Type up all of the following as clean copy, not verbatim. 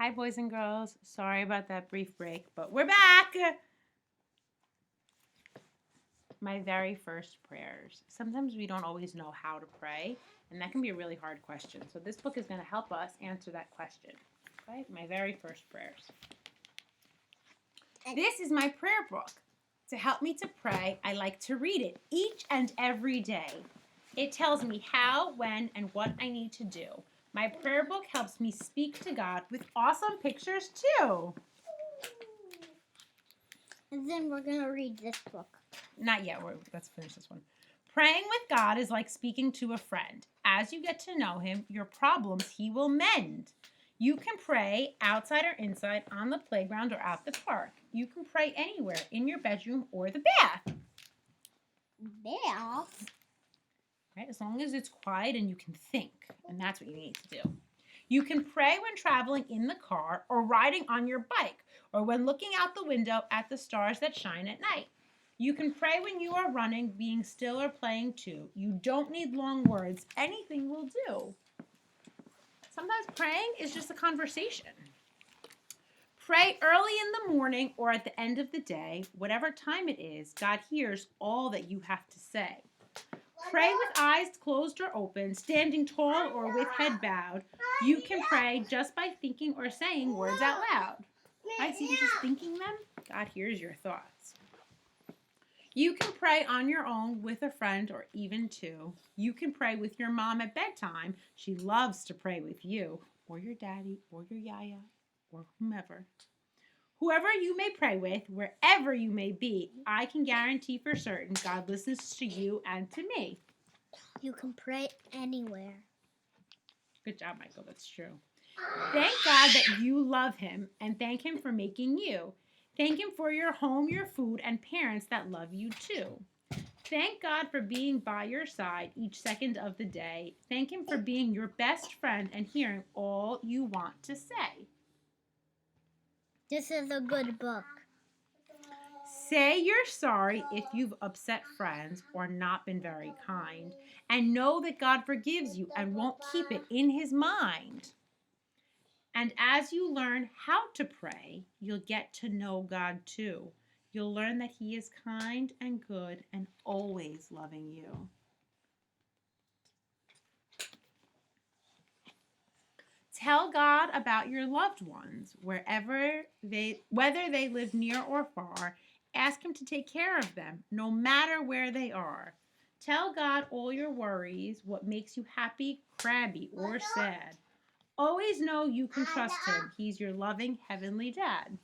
Hi, boys and girls. Sorry about that brief break, but we're back. My very first prayers. Sometimes we don't always know how to pray, and that can be a really hard question. So this book is going to help us answer that question. Okay? My very first prayers. This is my prayer book. To help me to pray, I like to read it each and every day. It tells me how, when, and what I need to do. My prayer book helps me speak to God with awesome pictures too. And then we're going to read this book. Not yet. Let's finish this one. Praying with God is like speaking to a friend. As you get to know him, your problems he will mend. You can pray outside or inside, on the playground or at the park. You can pray anywhere, in your bedroom or the bath. Bath? Right? As long as it's quiet and you can think. And that's what you need to do. You can pray when traveling in the car or riding on your bike or when looking out the window at the stars that shine at night. You can pray when you are running, being still, or playing too. You don't need long words. Anything will do. Sometimes praying is just a conversation. Pray early in the morning or at the end of the day. Whatever time it is, God hears all that you have to say. Pray with eyes closed or open, standing tall or with head bowed. You can pray just by thinking or saying words out loud. Right? So even just thinking them, God hears your thoughts. You can pray on your own with a friend or even two. You can pray with your mom at bedtime. She loves to pray with you or your daddy or your yaya or whomever. Whoever you may pray with, wherever you may be, I can guarantee for certain God listens to you and to me. You can pray anywhere. Good job, Michael. That's true. Thank God that you love him and thank him for making you. Thank him for your home, your food, and parents that love you too. Thank God for being by your side each second of the day. Thank him for being your best friend and hearing all you want to say. This is a good book. Say you're sorry if you've upset friends or not been very kind, and know that God forgives you and won't keep it in his mind. And as you learn how to pray, you'll get to know God too. You'll learn that he is kind and good and always loving you. Tell God about your loved ones, whether they live near or far. Ask him to take care of them, no matter where they are. Tell God all your worries, what makes you happy, crabby, or sad. Always know you can trust him. He's your loving heavenly dad.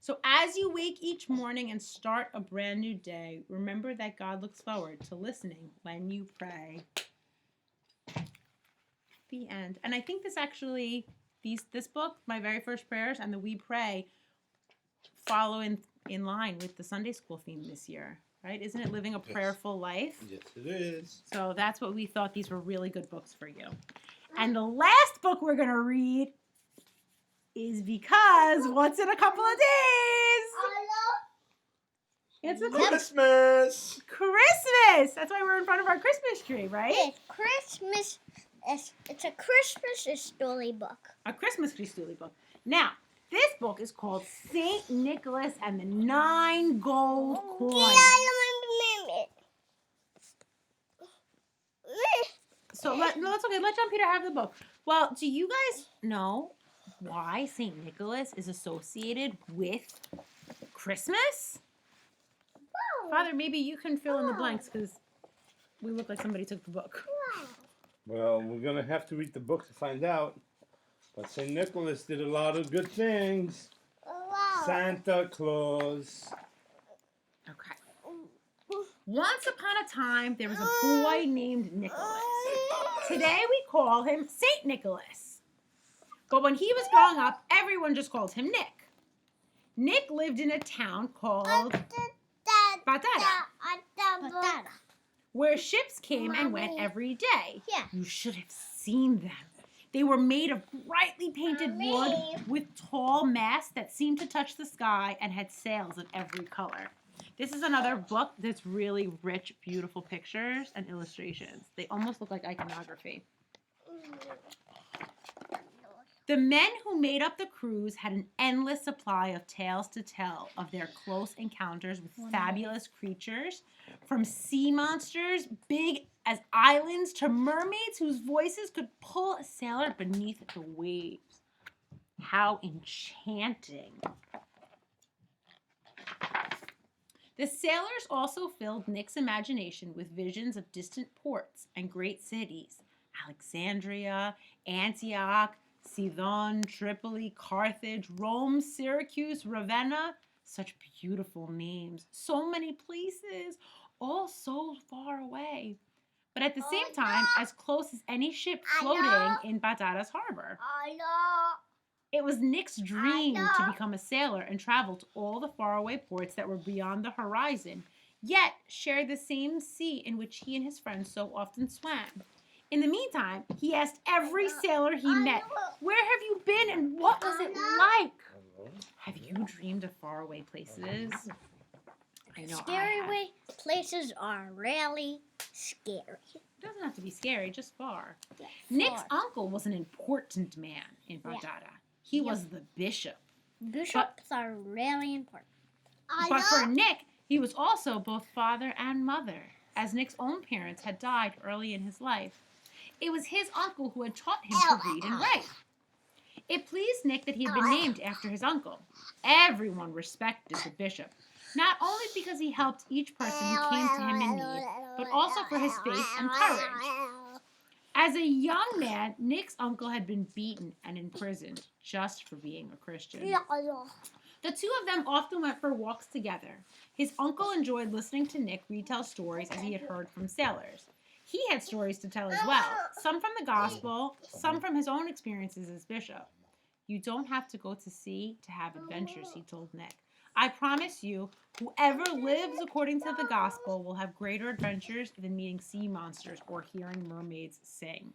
So as you wake each morning and start a brand new day, remember that God looks forward to listening when you pray. The end. And I think this book, My Very First Prayers, and the We Pray follow in line with the Sunday school theme this year, right? Isn't it Living a Prayerful Life? Yes, it is. So that's what we thought. These were really good books for you. And the last book we're going to read is because what's in a couple of days? It's Christmas. Christmas. That's why we're in front of our Christmas tree, right? It's Christmas. It's a Christmas storybook. A Christmas tree storybook. Now, this book is called Saint Nicholas and the 9 Gold Coins. So that's okay. Let John Peter have the book. Well, do you guys know why Saint Nicholas is associated with Christmas? Father, maybe you can fill in the blanks because we look like somebody took the book. Well, we're going to have to read the book to find out. But St. Nicholas did a lot of good things. Santa Claus. Okay. Once upon a time, there was a boy named Nicholas. Today we call him Saint Nicholas. But when he was growing up, everyone just called him Nick. Nick lived in a town called Presvytera, where ships came and went every day. Yeah. You should have seen them. They were made of brightly painted wood with tall masts that seemed to touch the sky and had sails of every color. This is another book that's really rich, beautiful pictures and illustrations. They almost look like iconography. The men who made up the cruise had an endless supply of tales to tell of their close encounters with fabulous creatures, from sea monsters big as islands to mermaids whose voices could pull a sailor beneath the waves. How enchanting. The sailors also filled Nick's imagination with visions of distant ports and great cities: Alexandria, Antioch, Sidon, Tripoli, Carthage, Rome, Syracuse, Ravenna. Such beautiful names. So many places, all so far away. But at the same time, as close as any ship floating in Batatas Harbor. It was Nick's dream to become a sailor and travel to all the faraway ports that were beyond the horizon, yet share the same sea in which he and his friends so often swam. In the meantime, he asked every sailor he met, "Where have you been and what was it like?" Have you dreamed of faraway places? I know Scary places are really scary. It doesn't have to be scary, just far. Yeah, Nick's far. uncle was an important man in Bardada. He was the bishop. Bishops are really important. But for Nick, he was also both father and mother, as Nick's own parents had died early in his life. It was his uncle who had taught him to read and write. It pleased Nick that he had been named after his uncle. Everyone respected the bishop, not only because he helped each person who came to him in need, but also for his faith and courage. As a young man, Nick's uncle had been beaten and imprisoned just for being a Christian. The two of them often went for walks together. His uncle enjoyed listening to Nick retell stories as he had heard from sailors. He had stories to tell as well, some from the gospel, some from his own experiences as bishop. "You don't have to go to sea to have adventures," he told Nick. "I promise you, whoever lives according to the gospel will have greater adventures than meeting sea monsters or hearing mermaids sing."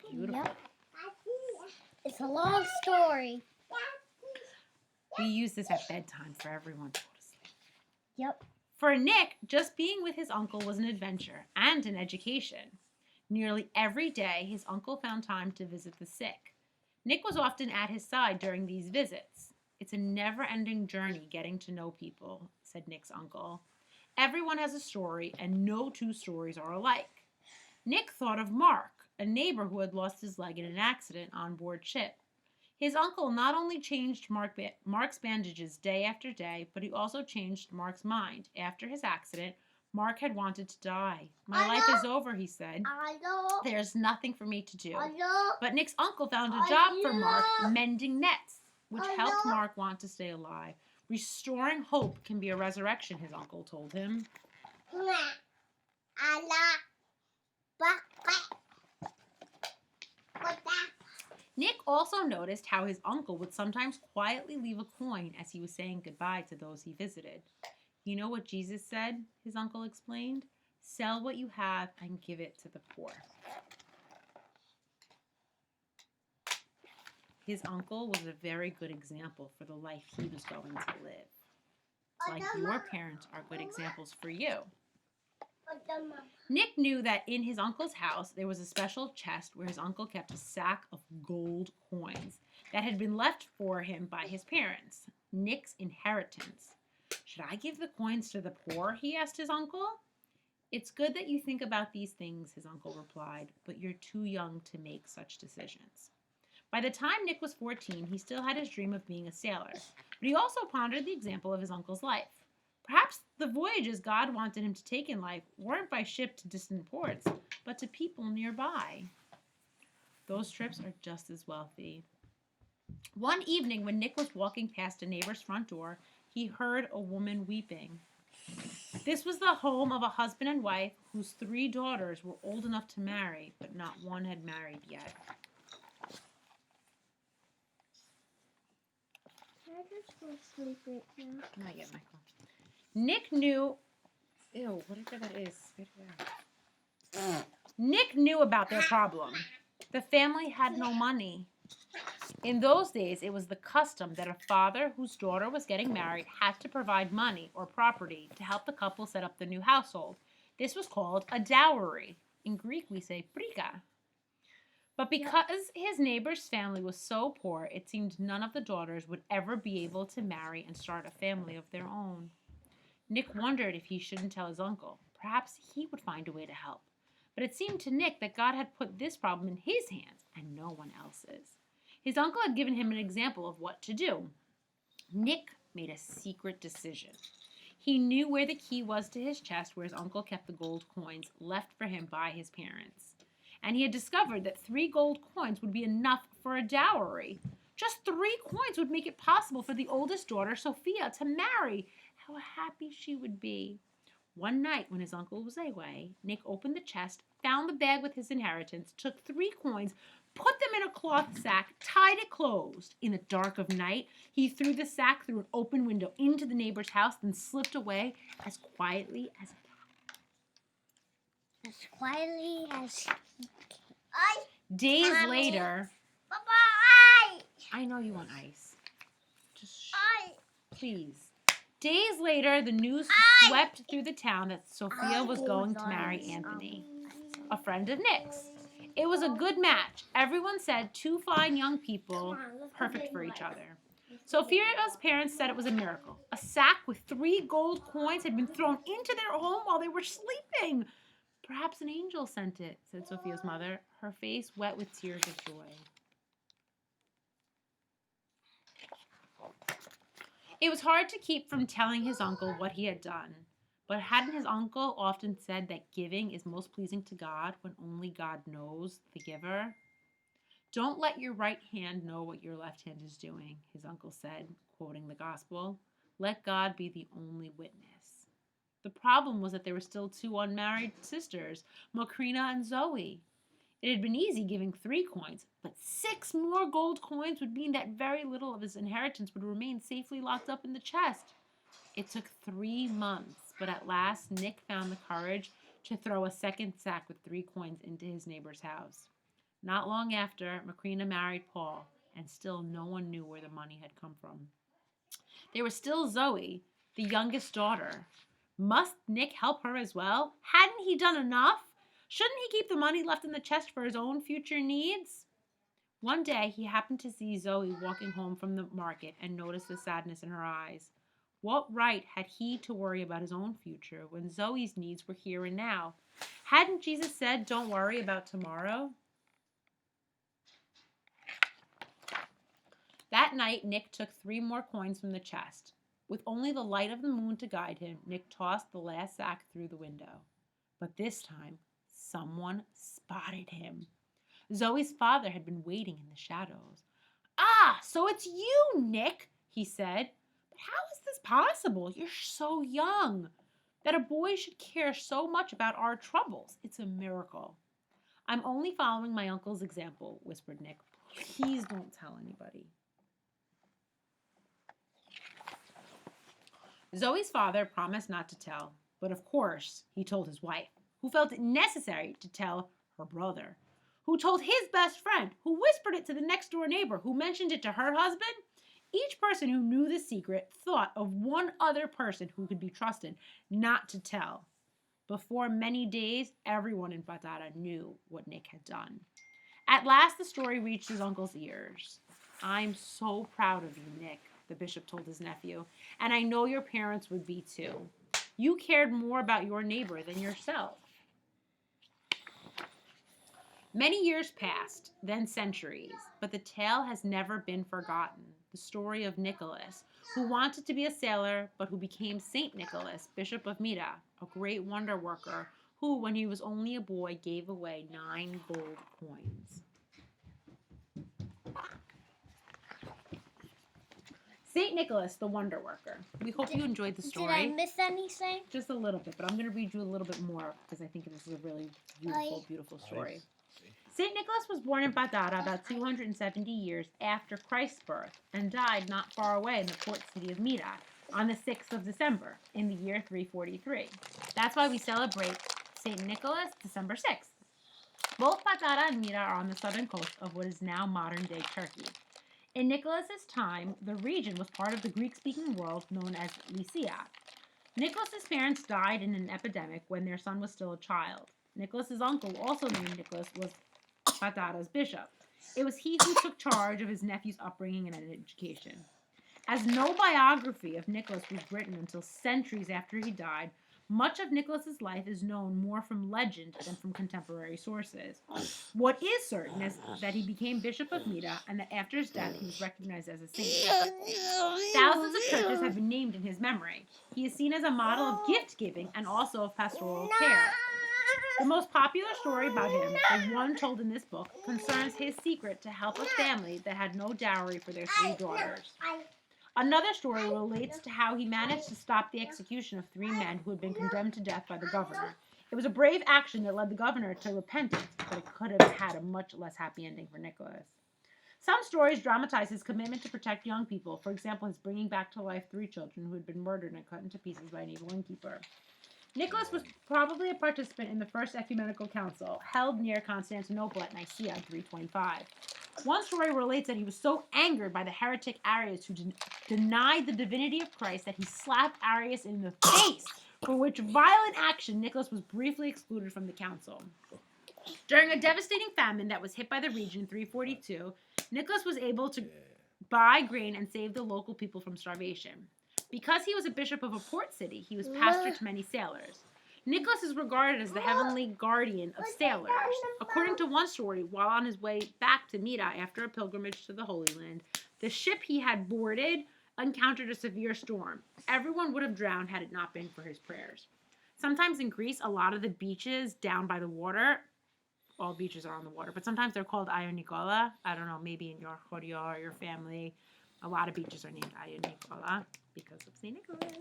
Beautiful. Yep. It's a long story. We use this at bedtime for everyone to go to sleep. Yep. For Nick, just being with his uncle was an adventure and an education. Nearly every day, his uncle found time to visit the sick. Nick was often at his side during these visits. "It's a never-ending journey getting to know people," said Nick's uncle. "Everyone has a story, and no two stories are alike." Nick thought of Mark, a neighbor who had lost his leg in an accident on board ship. His uncle not only changed Mark's bandages day after day, but he also changed Mark's mind. After his accident, Mark had wanted to die. "My life is over," he said. "There's nothing for me to do." But Nick's uncle found a job for Mark mending nets, which helped Mark want to stay alive. "Restoring hope can be a resurrection," his uncle told him. Nick also noticed how his uncle would sometimes quietly leave a coin as he was saying goodbye to those he visited. "You know what Jesus said?" his uncle explained. "Sell what you have and give it to the poor." His uncle was a very good example for the life he was going to live. It's like your parents are good examples for you. Nick knew that in his uncle's house there was a special chest where his uncle kept a sack of gold coins that had been left for him by his parents. Nick's inheritance. "Should I give the coins to the poor?" he asked his uncle. "It's good that you think about these things," his uncle replied, "but you're too young to make such decisions." By the time Nick was 14, he still had his dream of being a sailor, but he also pondered the example of his uncle's life. Perhaps the voyages God wanted him to take in life weren't by ship to distant ports, but to people nearby. Those trips are just as wealthy. One evening when Nick was walking past a neighbor's front door, he heard a woman weeping. This was the home of a husband and wife whose 3 daughters were old enough to marry, but not one had married yet. I just go to sleep right now. Not yet, Michael. Nick knew... Ew, whatever that is. Spit it out. Nick knew about their problem. The family had no money. In those days, it was the custom that a father whose daughter was getting married had to provide money or property to help the couple set up the new household. This was called a dowry. In Greek, we say prika. But because his neighbor's family was so poor, it seemed none of the daughters would ever be able to marry and start a family of their own. Nick wondered if he shouldn't tell his uncle. Perhaps he would find a way to help. But it seemed to Nick that God had put this problem in his hands and no one else's. His uncle had given him an example of what to do. Nick made a secret decision. He knew where the key was to his chest where his uncle kept the gold coins left for him by his parents. And he had discovered that 3 gold coins would be enough for a dowry. Just 3 coins would make it possible for the oldest daughter, Sophia, to marry. How happy she would be. One night when his uncle was away, Nick opened the chest, found the bag with his inheritance, took 3 coins, put them in a cloth sack, tied it closed. In the dark of night, he threw the sack through an open window into the neighbor's house, then slipped away as quietly as a cat. As quietly as Days later... Bye-bye! I know you want ice. Just please. Days later, the news swept through the town that Sophia was going to marry Anthony, a friend of Nick's. It was a good match. Everyone said 2 fine young people, perfect for each other. Sophia's parents said it was a miracle. A sack with 3 gold coins had been thrown into their home while they were sleeping. Perhaps an angel sent it, said Sophia's mother, her face wet with tears of joy. It was hard to keep from telling his uncle what he had done. But hadn't his uncle often said that giving is most pleasing to God when only God knows the giver? Don't let your right hand know what your left hand is doing, his uncle said, quoting the gospel. Let God be the only witness. The problem was that there were still 2 unmarried sisters, Macrina and Zoe. It had been easy giving 3 coins, but 6 more gold coins would mean that very little of his inheritance would remain safely locked up in the chest. It took 3 months, but at last Nick found the courage to throw a second sack with 3 coins into his neighbor's house. Not long after, Macrina married Paul, and still no one knew where the money had come from. There was still Zoe, the youngest daughter. Must Nick help her as well? Hadn't he done enough? Shouldn't he keep the money left in the chest for his own future needs? One day, he happened to see Zoe walking home from the market and noticed the sadness in her eyes. What right had he to worry about his own future when Zoe's needs were here and now? Hadn't Jesus said, "Don't worry about tomorrow"? That night, Nick took 3 more coins from the chest. With only the light of the moon to guide him, Nick tossed the last sack through the window. But this time, someone spotted him. Zoe's father had been waiting in the shadows. "Ah, so it's you, Nick," he said. "But how is this possible? You're so young. That a boy should care so much about our troubles. It's a miracle." "I'm only following my uncle's example," whispered Nick. "Please don't tell anybody." Zoe's father promised not to tell, but of course he told his wife, who felt it necessary to tell her brother, who told his best friend, who whispered it to the next-door neighbor, who mentioned it to her husband. Each person who knew the secret thought of one other person who could be trusted not to tell. Before many days, everyone in Presvytera knew what Nick had done. At last, the story reached his uncle's ears. "I'm so proud of you, Nick," the bishop told his nephew, "and I know your parents would be too. You cared more about your neighbor than yourself." Many years passed, then centuries, but the tale has never been forgotten. The story of Nicholas, who wanted to be a sailor, but who became Saint Nicholas, Bishop of Myra, a great wonder worker, who, when he was only a boy, gave away 9 gold coins. Saint Nicholas, the wonder worker. We hope you enjoyed the story. Did I miss anything? Just a little bit, but I'm going to read you a little bit more because I think this is a really beautiful, beautiful story. St. Nicholas was born in Presvytera about 270 years after Christ's birth and died not far away in the port city of Myra on the 6th of December in the year 343. That's why we celebrate St. Nicholas December 6th. Both Presvytera and Myra are on the southern coast of what is now modern-day Turkey. In Nicholas's time, the region was part of the Greek-speaking world known as Lycia. Nicholas's parents died in an epidemic when their son was still a child. Nicholas's uncle, also named Nicholas, was Patara's bishop. It was he who took charge of his nephew's upbringing and education. As no biography of Nicholas was written until centuries after he died, much of Nicholas's life is known more from legend than from contemporary sources. What is certain is that he became Bishop of Mira and that after his death he was recognized as a saint. Thousands of churches have been named in his memory. He is seen as a model of gift giving and also of pastoral care. The most popular story about him, the one told in this book, concerns his secret to help a family that had no dowry for their 3 daughters. Another story relates to how he managed to stop the execution of 3 men who had been condemned to death by the governor. It was a brave action that led the governor to repentance, but it could have had a much less happy ending for Nicholas. Some stories dramatize his commitment to protect young people, for example, his bringing back to life 3 children who had been murdered and cut into pieces by an evil innkeeper. Nicholas was probably a participant in the First Ecumenical Council, held near Constantinople at Nicaea in 325. One story relates that he was so angered by the heretic Arius who denied the divinity of Christ that he slapped Arius in the face, for which violent action Nicholas was briefly excluded from the council. During a devastating famine that was hit by the region in 342, Nicholas was able to buy grain and save the local people from starvation. Because he was a bishop of a port city, he was pastor to many sailors. Nicholas is regarded as the heavenly guardian of sailors. According to one story, while on his way back to Mira after a pilgrimage to the Holy Land, the ship he had boarded encountered a severe storm. Everyone would have drowned had it not been for his prayers. Sometimes in Greece, a lot of the beaches down by the water, all beaches are on the water, but sometimes they're called Ionikola. I don't know, maybe in your chorio or your family, a lot of beaches are named Ionikola because of St. Nicholas.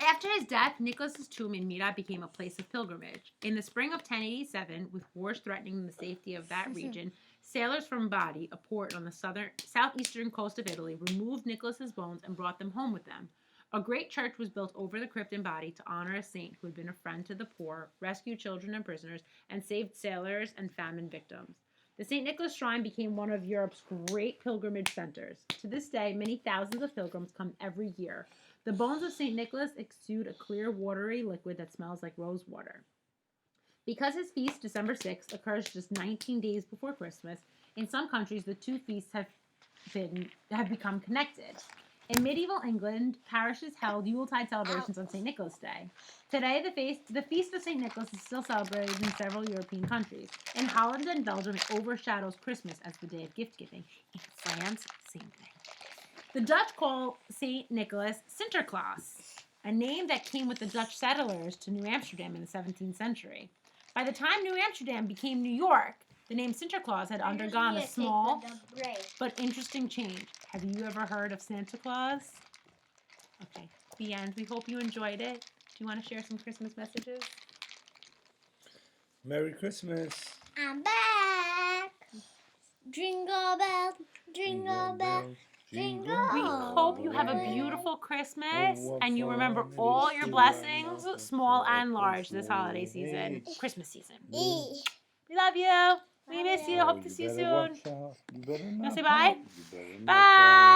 After his death, Nicholas's tomb in Mira became a place of pilgrimage. In the spring of 1087, with wars threatening the safety of that region, sailors from Bari, a port on the southeastern coast of Italy, removed Nicholas's bones and brought them home with them. A great church was built over the crypt in Bari to honor a saint who had been a friend to the poor, rescued children and prisoners, and saved sailors and famine victims. The St. Nicholas Shrine became one of Europe's great pilgrimage centers. To this day, many thousands of pilgrims come every year. The bones of St. Nicholas exude a clear, watery liquid that smells like rose water. Because his feast, December 6th, occurs just 19 days before Christmas, in some countries the 2 feasts have become connected. In medieval England, parishes held Yuletide celebrations on St. Nicholas Day. Today, the feast of St. Nicholas is still celebrated in several European countries. In Holland and Belgium, it overshadows Christmas as the day of gift-giving. In France, same thing. The Dutch call St. Nicholas Sinterklaas, a name that came with the Dutch settlers to New Amsterdam in the 17th century. By the time New Amsterdam became New York, the name Sinterklaas had undergone a small but interesting change. Have you ever heard of Santa Claus? Okay, the end. We hope you enjoyed it. Do you want to share some Christmas messages? Merry Christmas. I'm back. Jingle bell, jingle bell, jingle. We hope you have a beautiful Christmas and you remember all your blessings, small and large, this holiday season, Christmas season. We love you. We miss you. Hope to see you soon. You better Want to say bye? You better not Bye.